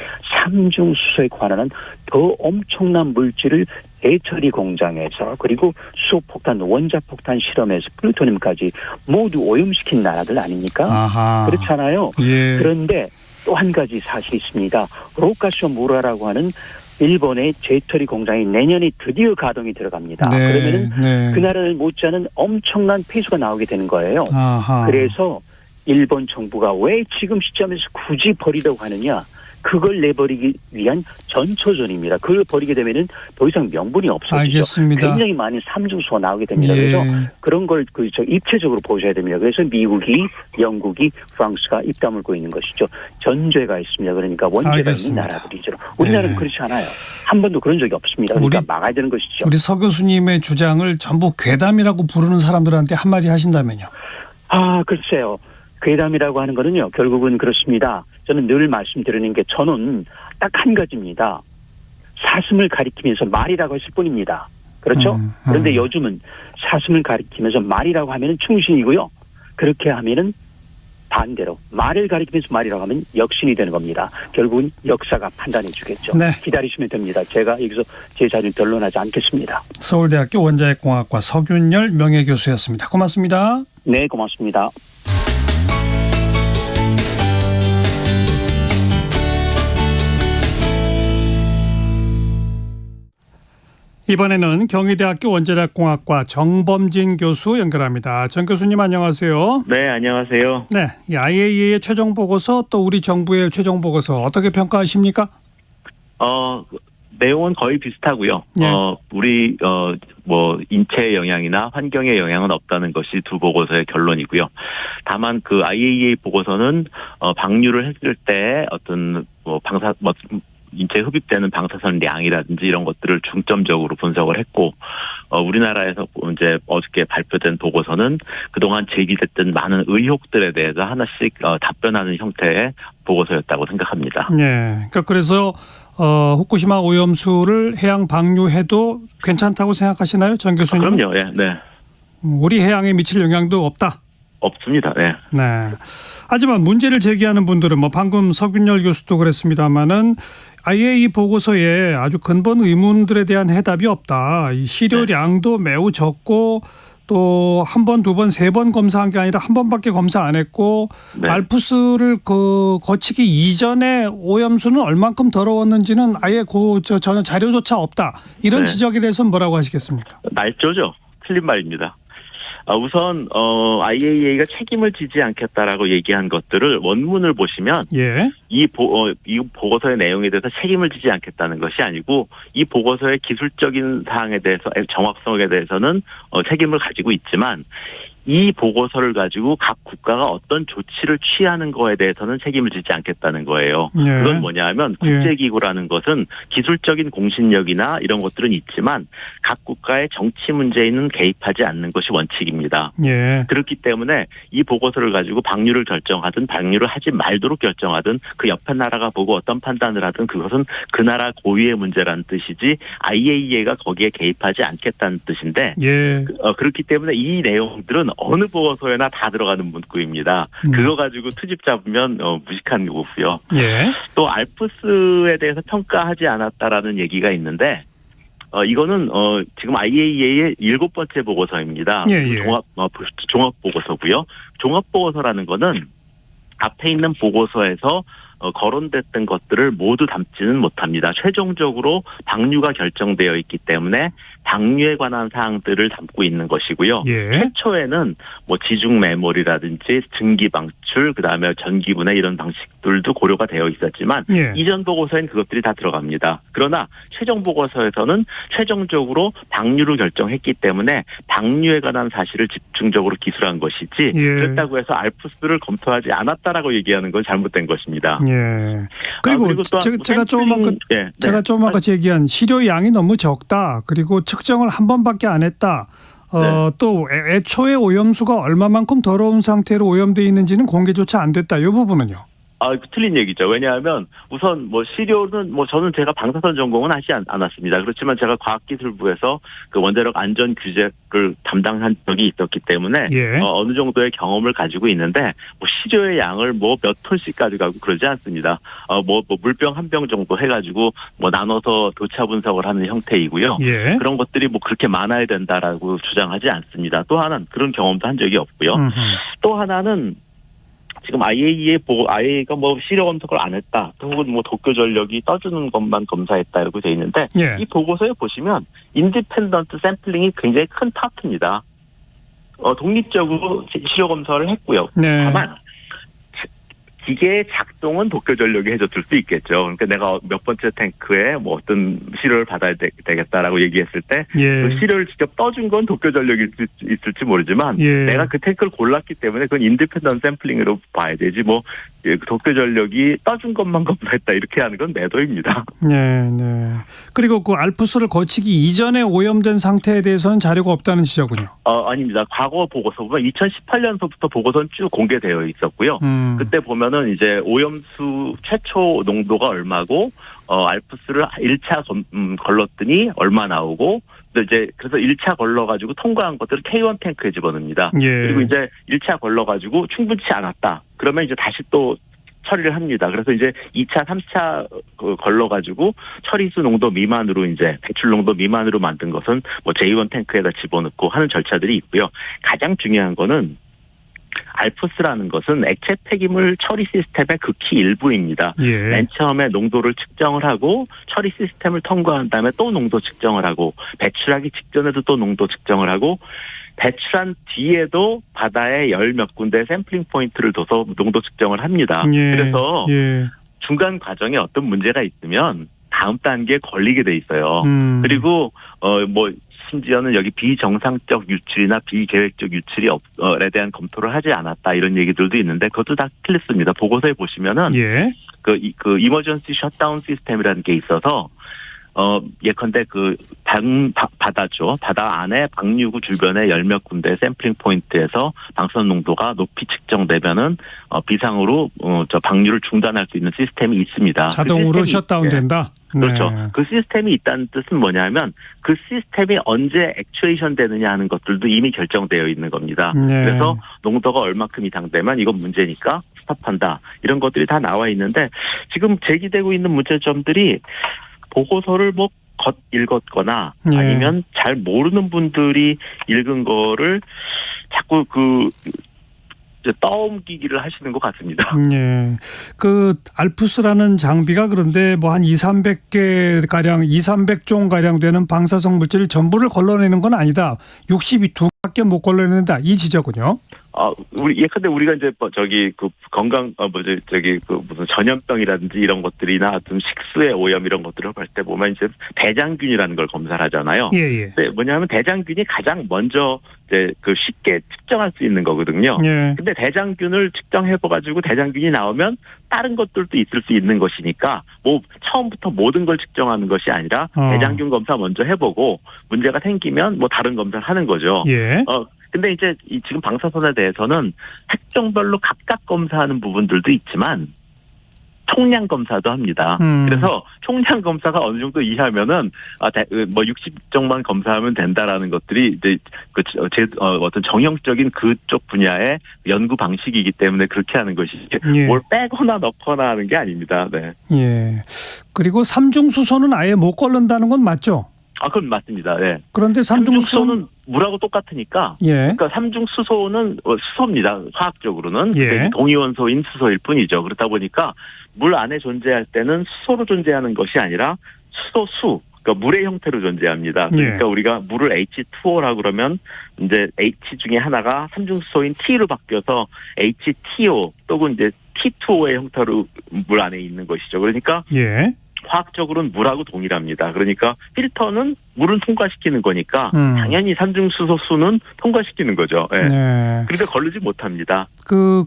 삼중수소에 관한 더 엄청난 물질을 대처리 공장에서 그리고 수소폭탄, 원자폭탄 실험에서 플루토늄까지 모두 오염시킨 나라들 아닙니까? 아하. 그렇잖아요. 예. 그런데 또 한 가지 사실이 있습니다. 로카시오 무라라고 하는 일본의 재처리 공장이 내년에 드디어 가동이 들어갑니다. 네. 그러면은 네. 그 나라를 못지않은 엄청난 폐수가 나오게 되는 거예요. 아하. 그래서 일본 정부가 왜 지금 시점에서 굳이 버리려고 하느냐? 그걸 내버리기 위한 전초전입니다. 그걸 버리게 되면은 더 이상 명분이 없어지죠. 알겠습니다. 굉장히 많은 삼중수가 나오게 됩니다. 예. 그래서 그런 걸 입체적으로 보셔야 됩니다. 그래서 미국이, 영국이, 프랑스가 입 다물고 있는 것이죠. 전제가 있습니다. 그러니까 원죄가 알겠습니다. 있는 나라들이죠. 우리나라는 네. 그렇지 않아요. 한 번도 그런 적이 없습니다. 그러니까 우리- 막아야 되는 것이죠. 우리 서 교수님의 주장을 전부 괴담이라고 부르는 사람들한테 한마디 하신다면요. 글쎄요. 괴담이라고 하는 거는요, 결국은 그렇습니다. 저는 늘 말씀드리는 게 저는 딱 한 가지입니다. 사슴을 가리키면서 말이라고 했을 뿐입니다. 그렇죠? 그런데 요즘은 사슴을 가리키면서 말이라고 하면은 충신이고요. 그렇게 하면은 반대로 말을 가리키면서 말이라고 하면 역신이 되는 겁니다. 결국은 역사가 판단해 주겠죠. 네. 기다리시면 됩니다. 제가 여기서 제 자료 변론하지 않겠습니다. 서울대학교 원자핵공학과 서균열 명예교수였습니다. 고맙습니다. 네, 고맙습니다. 이번에는 경희대학교 원자력공학과 정범진 교수 연결합니다. 정 교수님 안녕하세요. 네, 안녕하세요. 네, 이 IAEA의 최종 보고서 또 우리 정부의 최종 보고서 어떻게 평가하십니까? 내용은 거의 비슷하고요. 네. 우리 뭐 인체의 영향이나 환경의 영향은 없다는 것이 두 보고서의 결론이고요. 다만 그 IAEA 보고서는 방류를 했을 때 어떤 인체에 흡입되는 방사선량이라든지 이런 것들을 중점적으로 분석을 했고, 우리나라에서 이제 어저께 발표된 보고서는 그동안 제기됐던 많은 의혹들에 대해서 하나씩 답변하는 형태의 보고서였다고 생각합니다. 네, 그래서 후쿠시마 오염수를 해양 방류해도 괜찮다고 생각하시나요, 정 교수님? 그럼요, 예, 네. 우리 해양에 미칠 영향도 없다. 없습니다. 네. 네. 하지만 문제를 제기하는 분들은 뭐 방금 서균열 교수도 그랬습니다마는 IAEA 보고서에 아주 근본 의문들에 대한 해답이 없다. 이 시료량도 매우 적고 또 한 번, 두 번, 세 번 검사한 게 아니라 한 번밖에 검사 안 했고 네. 알프스를 거치기 이전에 오염수는 얼만큼 더러웠는지는 아예 전혀 자료조차 없다. 이런 네. 지적에 대해서는 뭐라고 하시겠습니까? 날조죠. 틀린 말입니다. 우선 IAEA가 책임을 지지 않겠다라고 얘기한 것들을 원문을 보시면 예. 이 보고서의 내용에 대해서 책임을 지지 않겠다는 것이 아니고 이 보고서의 기술적인 사항에 대해서 정확성에 대해서는 책임을 가지고 있지만 이 보고서를 가지고 각 국가가 어떤 조치를 취하는 거에 대해서는 책임을 지지 않겠다는 거예요. 예. 그건 뭐냐 하면 국제기구라는 것은 기술적인 공신력이나 이런 것들은 있지만 각 국가의 정치 문제에는 개입하지 않는 것이 원칙입니다. 예. 그렇기 때문에 이 보고서를 가지고 방류를 결정하든 방류를 하지 말도록 결정하든 그 옆에 나라가 보고 어떤 판단을 하든 그것은 그 나라 고유의 문제라는 뜻이지 IAEA가 거기에 개입하지 않겠다는 뜻인데 예. 그렇기 때문에 이 내용들은 어느 보고서에나 다 들어가는 문구입니다. 그거 가지고 트집 잡으면 무식한 거고요. 예. 또 알프스에 대해서 평가하지 않았다라는 얘기가 있는데 이거는 지금 IAEA의 7번째 보고서입니다. 예, 예. 종합 보고서고요. 종합 보고서라는 거는 앞에 있는 보고서에서 거론됐던 것들을 모두 담지는 못합니다. 최종적으로 방류가 결정되어 있기 때문에 방류에 관한 사항들을 담고 있는 것이고요. 예. 최초에는 뭐 지중 매몰이라든지 증기 방출, 그다음에 전기분해 이런 방식들도 고려가 되어 있었지만 예. 이전 보고서엔 그것들이 다 들어갑니다. 그러나 최종 보고서에서는 최종적으로 방류를 결정했기 때문에 방류에 관한 사실을 집중적으로 기술한 것이지 예. 그렇다고 해서 알프스를 검토하지 않았다라고 얘기하는 건 잘못된 것입니다. 예. 그리고 또 제가 조금 아까 얘기한 시료 양이 너무 적다. 그리고 측정을 한 번밖에 안 했다. 또 애초에 오염수가 얼마만큼 더러운 상태로 오염되어 있는지는 공개조차 안 됐다. 이 부분은요. 틀린 얘기죠. 왜냐하면 우선 시료는 저는 제가 방사선 전공은 하지 않았습니다. 그렇지만 제가 과학기술부에서 그 원자력 안전 규제를 담당한 적이 있었기 때문에 예. 어느 정도의 경험을 가지고 있는데 시료의 양을 몇 톤씩 가져가고 그러지 않습니다. 물병 한 병 정도 해가지고 나눠서 교차 분석을 하는 형태이고요. 예. 그런 것들이 그렇게 많아야 된다라고 주장하지 않습니다. 또 하나는 그런 경험도 한 적이 없고요. 또 하나는 지금 IAEA가 시료 검색을 안 했다. 혹은 도쿄전력이 떠주는 것만 검사했다. 이렇게 돼 있는데 예. 이 보고서에 보시면 인디펜던트 샘플링이 굉장히 큰 파트입니다. 독립적으로 시료 검사를 했고요. 네. 다만 기계의 작동은 도쿄 전력이 해줬을 수 있겠죠. 그러니까 내가 몇 번째 탱크에 뭐 어떤 시료를 받아야 되겠다라고 얘기했을 때 그 시료를 직접 떠준 건 도쿄 전력이 있을지 모르지만 내가 그 탱크를 골랐기 때문에 그건 인디펜던트 샘플링으로 봐야 되지 뭐 도쿄 전력이 떠준 것만 검사했다 이렇게 하는 건 매도입니다. 네. 그리고 그 알프스를 거치기 이전에 오염된 상태에 대해서는 자료가 없다는 지적은요? 아닙니다. 과거 보고서 보면 2018년서부터 보고서는 쭉 공개되어 있었고요. 그때 보면은 이제 오염수 최초 농도가 얼마고 알프스를 1차 걸렀더니 얼마 나오고 이제 그래서 1차 걸러가지고 통과한 것들을 K1 탱크에 집어넣습니다. 그리고 이제 1차 걸러가지고 충분치 않았다. 그러면 이제 다시 또 처리를 합니다. 그래서 이제 2차, 3차 걸러가지고 처리수 농도 미만으로 이제 배출 농도 미만으로 만든 것은 뭐 J1 탱크에다 집어넣고 하는 절차들이 있고요. 가장 중요한 거는 알프스라는 것은 액체 폐기물 처리 시스템의 극히 일부입니다. 맨 처음에 농도를 측정을 하고 처리 시스템을 통과한 다음에 또 농도 측정을 하고 배출하기 직전에도 또 농도 측정을 하고 배출한 뒤에도 바다에 열 몇 군데 샘플링 포인트를 둬서 농도 측정을 합니다. 그래서 중간 과정에 어떤 문제가 있으면 다음 단계에 걸리게 돼 있어요. 그리고 뭐 심지어는 여기 비정상적 유출이나 비계획적 유출에 대한 검토를 하지 않았다 이런 얘기들도 있는데 그것도 다 틀렸습니다. 보고서에 보시면은 그 이머전시 셧다운 시스템이라는 게 있어서 예컨대 그 바다죠. 바다 안에 방류구 주변에 열 몇 군데 샘플링 포인트에서 방사선 농도가 높이 측정되면은 비상으로 저 방류를 중단할 수 있는 시스템이 있습니다. 자동으로 그 셧다운 된다. 그렇죠. 그 시스템이 있다는 뜻은 뭐냐면 그 시스템이 언제 액추에이션 되느냐 하는 것들도 이미 결정되어 있는 겁니다. 그래서 농도가 얼마큼 이상 되면 이건 문제니까 스탑한다. 이런 것들이 다 나와 있는데 지금 제기되고 있는 문제점들이 보고서를 뭐 읽었거나 아니면 잘 모르는 분들이 읽은 거를 자꾸 떠넘기기를 하시는 것 같습니다. 그 알프스라는 장비가 그런데 뭐 한 200~300개 가량 200~300종 가량 되는 방사성 물질을 전부를 걸러내는 건 아니다. 62개밖에 못 걸러낸다. 이 지적은요? 예컨대 우리가 이제 그 건강 그 무슨 전염병이라든지 이런 것들이나 좀 식수의 오염 이런 것들을 볼 때 보면 이제 대장균이라는 걸 검사를 하잖아요. 근데 뭐냐면 대장균이 가장 먼저 이제 그 쉽게 측정할 수 있는 거거든요. 근데 대장균을 측정해봐가지고 대장균이 나오면 다른 것들도 있을 수 있는 것이니까 뭐 처음부터 모든 걸 측정하는 것이 아니라 대장균 검사 먼저 해보고 문제가 생기면 뭐 다른 검사를 하는 거죠. 근데 이제 지금 방사선에 대해서는 핵종별로 각각 검사하는 부분들도 있지만 총량 검사도 합니다. 그래서 총량 검사가 어느 정도 이해하면은 뭐 60종만 검사하면 된다라는 것들이 이제 어떤 정형적인 그쪽 분야의 연구 방식이기 때문에 그렇게 하는 것이지 뭘 빼거나 넣거나 하는 게 아닙니다. 그리고 삼중수소는 아예 못 걸른다는 건 맞죠? 그건 맞습니다. 그런데 삼중수소는 물하고 똑같으니까, 그러니까 삼중수소는 수소입니다. 화학적으로는 동위원소인 수소일 뿐이죠. 그렇다 보니까 물 안에 존재할 때는 수소로 존재하는 것이 아니라 수소수, 그러니까 물의 형태로 존재합니다. 그러니까 우리가 물을 H2O라고 그러면 이제 H 중에 하나가 삼중수소인 T로 바뀌어서 HTO 또는 이제 T2O의 형태로 물 안에 있는 것이죠. 그러니까 화학적으로는 물하고 동일합니다. 그러니까 필터는 물을 통과시키는 거니까 당연히 삼중수소수는 통과시키는 거죠. 그러니까 걸르지 못합니다.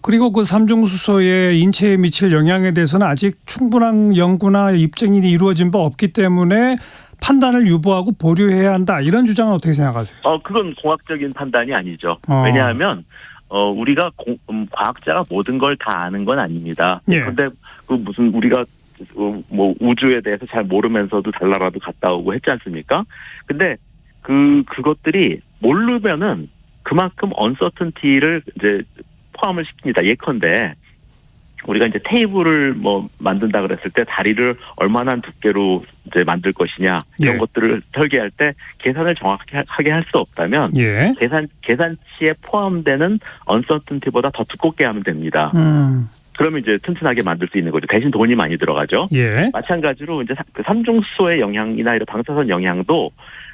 그리고 그 삼중수소의 인체에 미칠 영향에 대해서는 아직 충분한 연구나 입증이 이루어진 바 없기 때문에 판단을 유보하고 보류해야 한다. 이런 주장은 어떻게 생각하세요? 그건 공학적인 판단이 아니죠. 왜냐하면 우리가 과학자가 모든 걸 다 아는 건 아닙니다. 그런데 그 무슨 우리가 뭐 우주에 대해서 잘 모르면서도 달나라도 갔다 오고 했지 않습니까? 근데 그것들이 모르면은 그만큼 언서튼티를 이제 포함을 시킵니다. 예컨대 우리가 이제 테이블을 뭐 만든다 그랬을 때 다리를 얼마나 두께로 이제 만들 것이냐 이런 것들을 설계할 때 계산을 정확하게 할 수 없다면 계산치에 포함되는 언서튼티보다 더 두껍게 하면 됩니다. 그러면 이제 튼튼하게 만들 수 있는 거죠. 대신 돈이 많이 들어가죠. 마찬가지로 이제 그 삼중수소의 영향이나 이런 방사선 영향도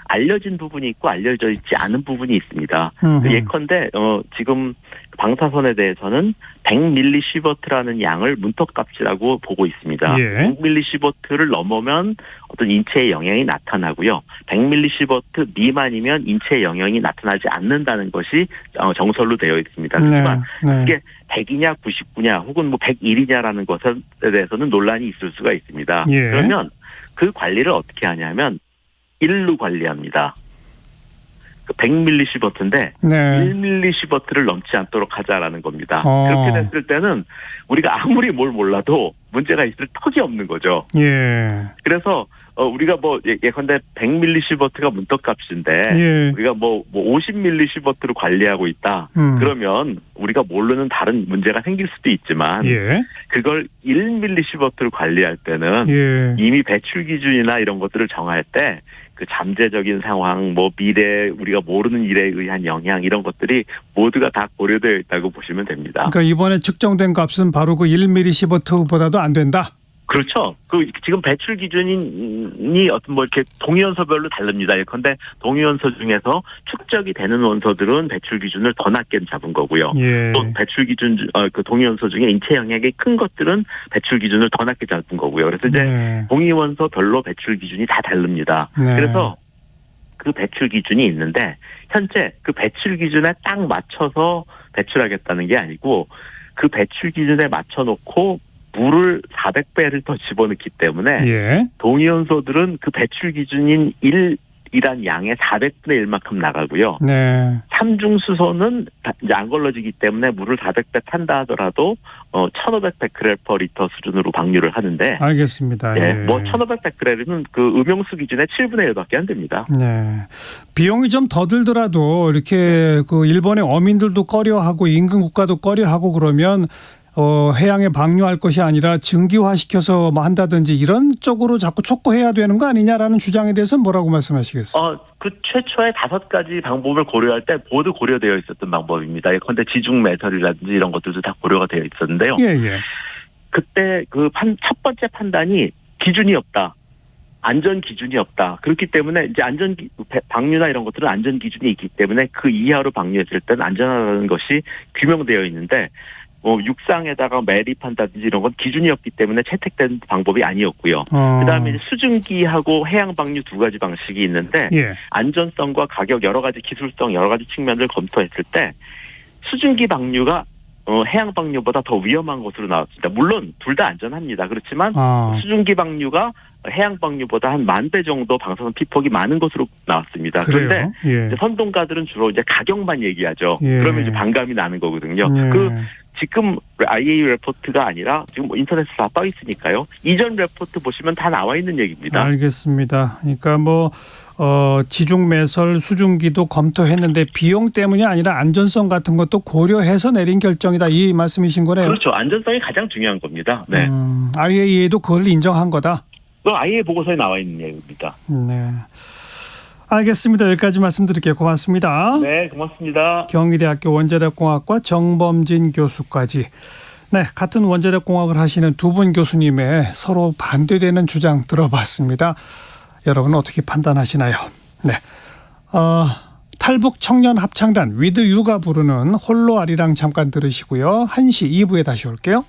알려진 부분이 있고 알려져 있지 않은 부분이 있습니다. 예컨대 지금 방사선에 대해서는 100mSv라는 양을 문턱값이라고 보고 있습니다. 예. 100mSv를 넘으면 어떤 인체에 영향이 나타나고요. 100mSv 미만이면 인체에 영향이 나타나지 않는다는 것이 정설로 되어 있습니다. 하지만 이게 100이냐 99냐 혹은 뭐 101이냐라는 것에 대해서는 논란이 있을 수가 있습니다. 예. 그러면 그 관리를 어떻게 하냐면 1로 관리합니다. 100mSv인데 1mSv를 넘지 않도록 하자라는 겁니다. 그렇게 됐을 때는 우리가 아무리 뭘 몰라도 문제가 있을 턱이 없는 거죠. 예. 그래서 우리가 뭐 예컨대 100mSv가 문턱값인데 우리가 뭐 50mSv로 관리하고 있다. 그러면 우리가 모르는 다른 문제가 생길 수도 있지만 그걸 1mSv로 관리할 때는 이미 배출 기준이나 이런 것들을 정할 때 그 잠재적인 상황, 뭐 미래 우리가 모르는 일에 의한 영향 이런 것들이 모두가 다 고려되어 있다고 보시면 됩니다. 그러니까 이번에 측정된 값은 바로 그 1mSv보다도 안 된다. 그렇죠. 그 지금 배출 기준이 어떤 뭐 이렇게 동위원소별로 다릅니다. 예컨대 동위원소 중에서 축적이 되는 원소들은 배출 기준을 더 낮게 잡은 거고요. 또 배출 기준 그 동위원소 중에 인체 영향이 큰 것들은 배출 기준을 더 낮게 잡은 거고요. 그래서 이제 동위원소별로 배출 기준이 다 다릅니다. 그래서 그 배출 기준이 있는데 현재 그 배출 기준에 딱 맞춰서 배출하겠다는 게 아니고 그 배출 기준에 맞춰놓고 물을 400배를 더 집어넣기 때문에 동위원소들은 그 배출 기준인 1이란 양의 400분의 1만큼 나가고요. 삼중수소는 이제 안 걸러지기 때문에 물을 400배 탄다 하더라도 1,500베크렐/리터 수준으로 방류를 하는데 알겠습니다. 뭐 1,500베크렐은 그 음용수 기준의 7분의 1밖에 안 됩니다. 비용이 좀 더 들더라도 이렇게 그 일본의 어민들도 꺼려하고 인근 국가도 꺼려하고 그러면 해양에 방류할 것이 아니라 증기화시켜서 뭐 한다든지 이런 쪽으로 자꾸 촉구해야 되는 거 아니냐라는 주장에 대해서는 뭐라고 말씀하시겠어요? 그 최초의 5가지 방법을 고려할 때 모두 고려되어 있었던 방법입니다. 예컨대 지중 매설이라든지 이런 것들도 다 고려가 되어 있었는데요. 그때 그 첫 번째 판단이 기준이 없다. 안전 기준이 없다. 그렇기 때문에 이제 방류나 이런 것들은 안전 기준이 있기 때문에 그 이하로 방류했을 때는 안전하다는 것이 규명되어 있는데 육상에다가 매립한다든지 이런 건 기준이 없기 때문에 채택된 방법이 아니었고요. 그다음에 이제 수증기하고 해양 방류 2가지 방식이 있는데 안전성과 가격 여러 가지 기술성 여러 가지 측면을 검토했을 때 수증기 방류가 해양 방류보다 더 위험한 것으로 나왔습니다. 물론 둘 다 안전합니다. 그렇지만 수증기 방류가 해양 방류보다 한 10,000배 정도 방사선 피폭이 많은 것으로 나왔습니다. 그런데 이제 선동가들은 주로 이제 가격만 얘기하죠. 그러면 이제 반감이 나는 거거든요. 지금 IAEA 레포트가 아니라 지금 인터넷에 다 떠 있으니까요. 이전 레포트 보시면 다 나와 있는 얘기입니다. 알겠습니다. 그러니까 뭐 지중 매설 수증기도 검토했는데 비용 때문이 아니라 안전성 같은 것도 고려해서 내린 결정이다 이 말씀이신 거네요. 그렇죠. 안전성이 가장 중요한 겁니다. IAEA도 그걸 인정한 거다. IAEA 보고서에 나와 있는 얘기입니다. 알겠습니다. 여기까지 말씀드릴게요. 고맙습니다. 네, 고맙습니다. 경희대학교 원자력공학과 정범진 교수까지. 같은 원자력공학을 하시는 두 분 교수님의 서로 반대되는 주장 들어봤습니다. 여러분은 어떻게 판단하시나요? 탈북 청년 합창단 위드 유가 부르는 홀로 아리랑 잠깐 들으시고요. 1시 2부에 다시 올게요.